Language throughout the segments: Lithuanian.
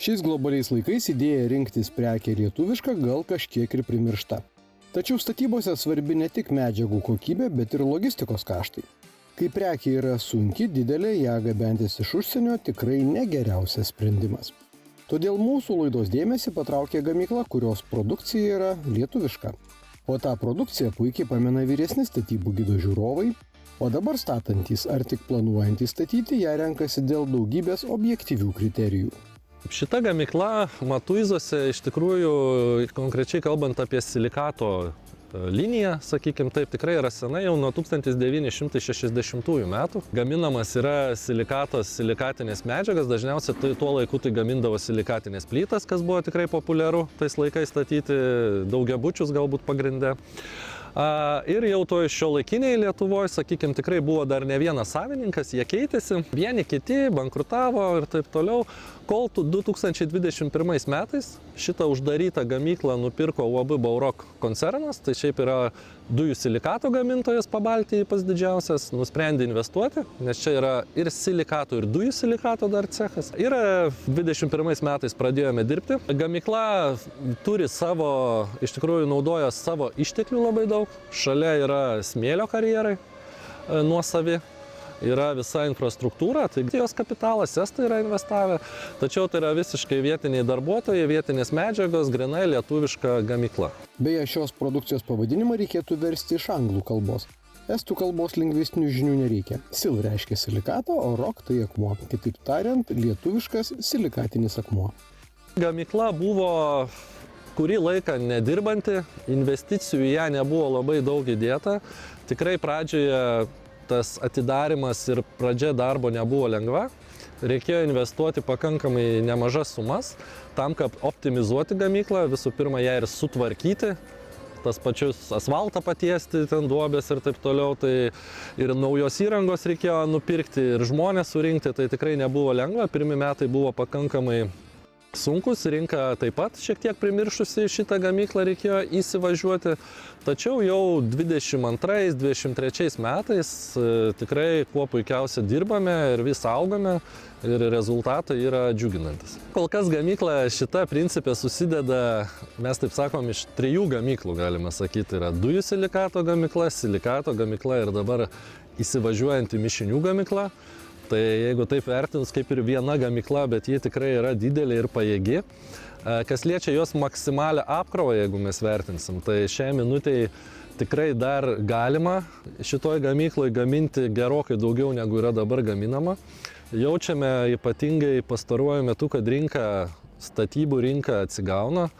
Šiais globaliais laikais idėja rinktis prekę lietuvišką gal kažkiek ir primiršta. Tačiau statybose svarbi ne tik medžiagų kokybė, bet ir logistikos kaštai. Kai prekė yra sunki, didelė, ją gabentis iš užsienio tikrai ne geriausias sprendimas. Todėl mūsų laidos dėmesį patraukė gamykla, kurios produkcija yra lietuviška. O tą produkciją puikiai pamena vyresni statybų gido žiūrovai, o dabar statantys ar tik planuojantys statyti ją renkasi dėl daugybės objektyvių kriterijų. Šita gamykla Matuizose iš tikrųjų, konkrečiai kalbant apie silikato liniją, sakykim taip, tikrai yra sena, jau nuo 1960 metų. Gaminamas yra silikatas, silikatinės medžiagas, dažniausiai tuo laiku tai gamindavo silikatinės plytas, kas buvo tikrai populiaru tais laikais statyti, daugiabučius galbūt pagrinde. Ir jau toj šiuolaikiniai Lietuvoje, sakykime, tikrai buvo dar ne vienas savininkas, jie keitėsi, vieni kiti bankrutavo ir taip toliau, kol 2021 metais šitą uždarytą gamyklą nupirko UAB Baurok koncernas, tai šiaip yra dujų silikato gamintojas Pabaltijai pats didžiausias, nusprendė investuoti, nes čia yra ir silikato, ir dujų silikato dar cechas. Ir 2021 metais pradėjome dirbti. Gamykla turi savo, iš tikrųjų naudoja savo išteklių labai daug. Šalia yra smėlio karjerai nuosavi, yra visa infrastruktūra, tai jos kapitalas estai yra investavę, tačiau tai yra visiškai vietiniai darbuotojai, vietinės medžiagos, grinai lietuviška gamykla. Beje, šios produkcijos pavadinimą reikėtų versti iš anglų kalbos. Estų kalbos lingvistinių žinių nereikia. Sil reiškia silikatą, o rock tai akmuo. Kitaip tariant, lietuviškas silikatinis akmuo. Gamykla buvo kurį laiką nedirbanti, investicijų į ją nebuvo labai daug įdėta. Tikrai pradžioje tas atidarimas ir pradžia darbo nebuvo lengva. Reikėjo investuoti pakankamai nemažas sumas tam, kad optimizuoti gamyklą, visų pirma ją ir sutvarkyti, tas pačius asfaltą patiesti, ten duobės ir taip toliau, tai ir naujos įrangos reikėjo nupirkti ir žmonės surinkti, tai tikrai nebuvo lengva. Pirmi metai buvo pakankamai sunkus, rinka taip pat šiek tiek primiršusi šitą gamyklą reikėjo įsivažiuoti, tačiau jau 22-23 metais tikrai kuo puikiausiai dirbame ir vis augame ir rezultatai yra džiuginantis. Kol kas gamykla šita principė susideda, mes taip sakom, iš 3 gamyklų, galima sakyti, yra dujų silikato gamykla ir dabar įsivažiuojanti mišinių gamykla. Tai jeigu taip vertins, kaip ir viena gamykla, bet ji tikrai yra didelė ir pajėgi. Kas liečia jos maksimalią apkrovą, jeigu mes vertinsim, tai šiai minutei tikrai dar galima šitoj gamykloje gaminti gerokai daugiau, negu yra dabar gaminama. Jaučiame ypatingai pastaruoju metu, kad statybų rinka atsigauna,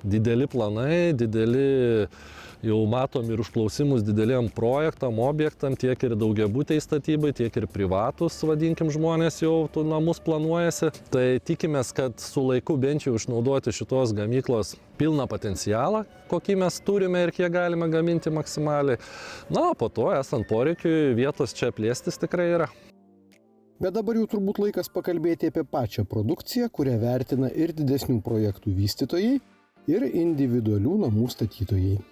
dideli planai, jau matom ir užklausimus dideliem projektam, objektam, tiek ir daugiabutei statybai, tiek ir privatus, vadinkim, žmonės jau tų namus planuojasi. Tai tikimės, kad su laiku bent jau išnaudoti šitos gamyklos pilną potencialą, kokį mes turime ir kiek galime gaminti maksimaliai. Na, po to, esant poreikiui, vietos čia plėstis tikrai yra. Bet dabar jau turbūt laikas pakalbėti apie pačią produkciją, kurią vertina ir didesnių projektų vystytojai, ir individualių namų statytojai.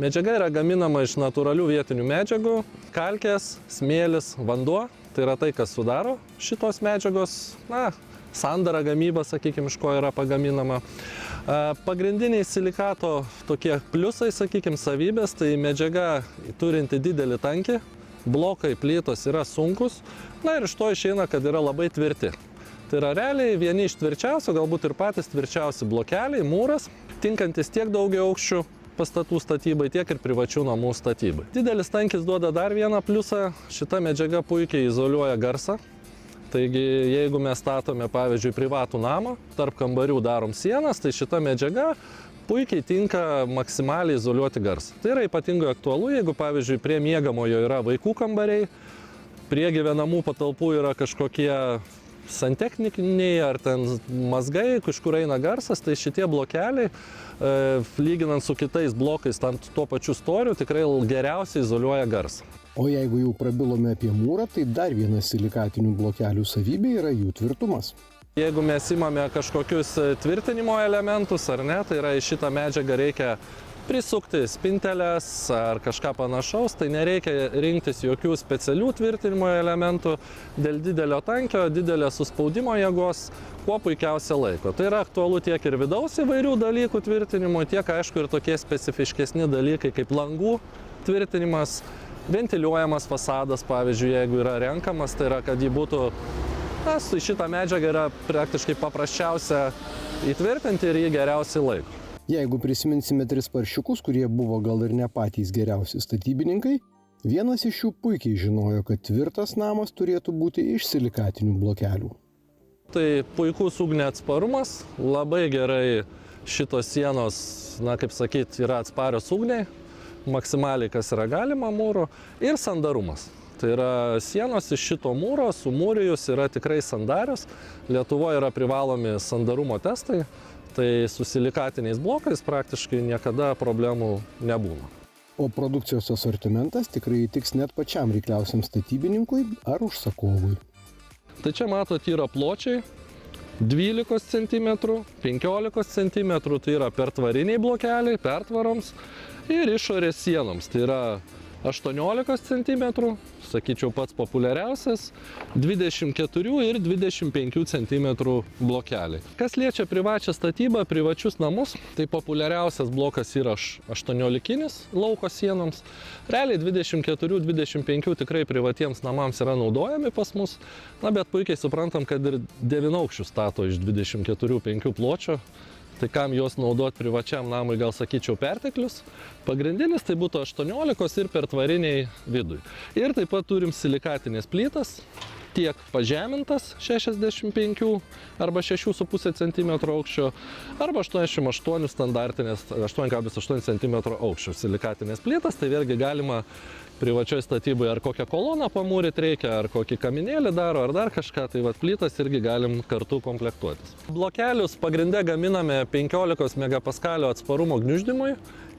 Medžiaga yra gaminama iš natūralių vietinių medžiagų, kalkės, smėlis, vanduo. Tai yra tai, kas sudaro šitos medžiagos, sandara gamyba, sakykime, iš ko yra pagaminama. Pagrindiniai silikato tokie pliusai, sakykime, savybės, tai medžiaga turinti didelį tankį, blokai, plytos yra sunkus, ir iš to išeina, kad yra labai tvirti. Tai yra realiai vieni iš tvirčiausių, galbūt ir patys tvirčiausi blokeliai, mūras, tinkantis tiek daugiau aukščių pastatų statybai, tiek ir privačių namų statybai. Didelis tankis duoda dar vieną pliusą, šita medžiaga puikiai izoliuoja garsą. Taigi, jeigu mes statome, pavyzdžiui, privatų namą, tarp kambarių darom sienas, tai šita medžiaga puikiai tinka maksimaliai izoliuoti garsą. Tai yra ypatingai aktualu, jeigu, pavyzdžiui, prie miegamojo yra vaikų kambariai, prie gyvenamų patalpų yra kažkokie santechnikiniai ar ten mazgai, kažkur eina garsas, tai šitie blokeliai, lyginant su kitais blokais, tuo pačiu storiu, tikrai geriausiai izoliuoja garsą. O jeigu jau prabilome apie mūrą, tai dar vienas silikatinių blokelių savybė yra jų tvirtumas. Jeigu mes imame kažkokius tvirtinimo elementus ar ne, tai yra į šitą medžiagą reikia prisukti spinteles ar kažką panašaus, tai nereikia rinktis jokių specialių tvirtinimo elementų dėl didelio tankio, didelio suspaudimo jėgos, kuo puikiausia laiko. Tai yra aktualu tiek ir vidaus įvairių dalykų tvirtinimo, tiek aišku ir tokie specifiškesni dalykai kaip langų tvirtinimas, ventiliuojamas fasadas, pavyzdžiui, jeigu yra renkamas, tai yra, kad jį būtų, su šitą medžiagą yra praktiškai paprasčiausia įtvirtinti ir jį geriausiai laiko. Jeigu prisiminsime 3 paršiukus, kurie buvo gal ir ne patys geriausi statybininkai, vienas iš jų puikiai žinojo, kad tvirtas namas turėtų būti iš silikatinių blokelių. Tai puikus ugnio atsparumas, labai gerai šitos sienos, kaip sakyt, yra atsparios ugniai, maksimaliai kas yra galima mūro, ir sandarumas. Tai yra sienos iš šito mūro sumūrijus yra tikrai sandarios. Lietuvoje yra privalomi sandarumo testai, tai su silikatiniais blokais praktiškai niekada problemų nebūna. O produkcijos asortimentas tikrai įtiks net pačiam reikliausiam statybininkui ar užsakovui. Tai čia matot yra pločiai 12 cm, 15 cm, tai yra pertvariniai blokeliai, pertvaroms ir išorės sienoms, tai yra 18 cm, sakyčiau pats populiariausias, 24 ir 25 cm blokeliai. Kas liečia privačią statybą, privačius namus, tai populiariausias blokas yra 18-kinis lauko sienoms. Realiai 24-25 tikrai privatiems namams yra naudojami pas mus, bet puikiai suprantam, kad ir 9-aukščių stato iš 24-5 pločio. Tai kam juos naudoti privačiam namui, gal sakyčiau, perteklius. Pagrindinis tai būtų 18 ir pertvariniai vidui. Ir taip pat turim silikatinės plytas, tiek pažemintas 65 arba 6,5 cm aukščio, arba 88 standartinės 8,8 cm aukščio silikatinės plytas. Tai vėlgi galima privačioj statybai ar kokią koloną pamūryti reikia, ar kokį kaminėlį daro, ar dar kažką, tai plytas irgi galim kartu komplektuotis. Blokelius pagrinde gaminame 15 megapaskalio atsparumo gniuždymui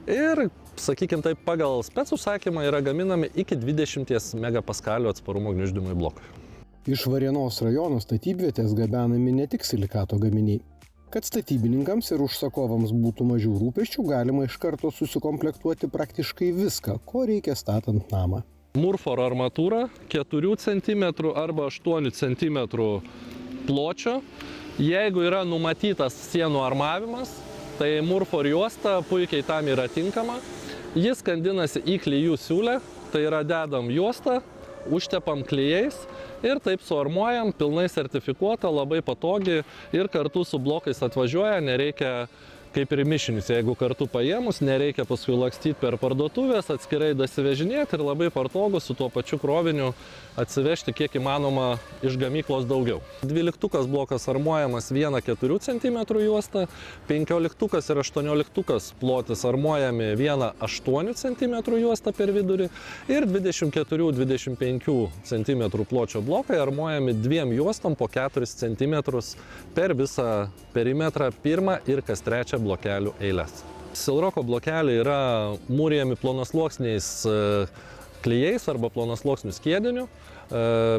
ir, sakykim taip, pagal spec užsakymą yra gaminami iki 20 megapaskalio atsparumo gniuždymui blokai. Iš Varėnos rajono statybvietės gabenami ne tik silikato gaminiai. Kad statybininkams ir užsakovams būtų mažiau rūpesčių, galima iš karto susikomplektuoti praktiškai viską, ko reikia statant namą. Murfor armatūra 4 cm arba 8 cm pločio. Jeigu yra numatytas sienų armavimas, tai Murfor juosta puikiai tam yra tinkama. Jis skandinasi į klijų siūlę, tai yra dedam juostą, užtepam klijais ir taip suarmuojam, pilnai sertifikuota, labai patogi ir kartu su blokais atvažiuoja, nereikia kaip ir mišinius, jeigu kartu paėmus, nereikia paskui lakstyti per parduotuvės, atskirai dasivežinėti ir labai patogu su tuo pačiu kroviniu atsivežti kiek įmanoma iš gamyklos daugiau. 12 blokas armuojamas 1,4 cm juosta, 15 ir 18 plotis armuojami 1,8 cm juosta per vidurį ir 24-25 cm pločio blokai armuojami 2 juostom po 4 cm per visą perimetrą pirmą ir kas trečią blokelių eilės. Silroko blokeliai yra mūrijami plonosluoksniais klijais arba plonosluoksnių skiediniu.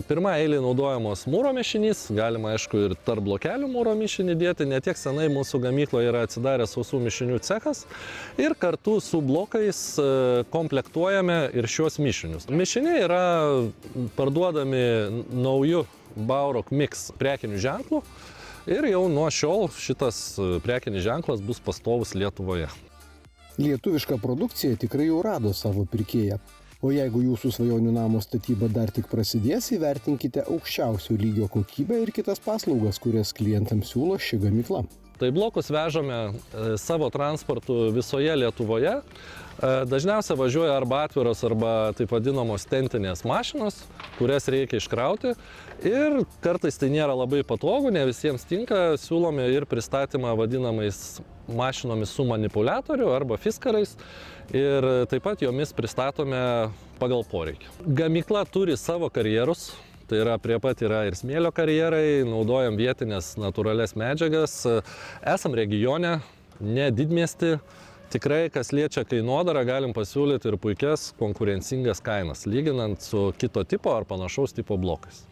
Pirma eilė naudojamos mūro mišinys, galima aišku ir tarp blokelių mūro mišinį dėti, ne tiek senai mūsų gamykloje yra atsidaręs sausų mišinių cechas ir kartu su blokais komplektuojame ir šios mišinius. Mišiniai yra parduodami nauju Baurok Mix prekiniu ženklu. Ir jau nuo šiol šitas prekinis ženklas bus pastovus Lietuvoje. Lietuviška produkcija tikrai jau rado savo pirkėją. O jeigu jūsų svajonių namo statyba dar tik prasidės, įvertinkite aukščiausio lygio kokybę ir kitas paslaugas, kurias klientams siūlo ši gamykla. Tai blokus vežame savo transportu visoje Lietuvoje. Dažniausiai važiuoja arba atviros, arba taip vadinamos tentinės mašinos, kurias reikia iškrauti. Ir kartais tai nėra labai patogu, ne visiems tinka, siūlome ir pristatymą vadinamais mašinomis su manipuliatoriu arba fiskarais. Ir taip pat jomis pristatome pagal poreikį. Gamykla turi savo karjerus. Tai yra prie pat yra ir smėlio karjerai, naudojam vietinės natūralias medžiagas. Esam regione, ne didmiesty. Tikrai, kas liečia kainodarą, galim pasiūlyti ir puikias konkurencingas kainas, lyginant su kito tipo ar panašaus tipo blokais.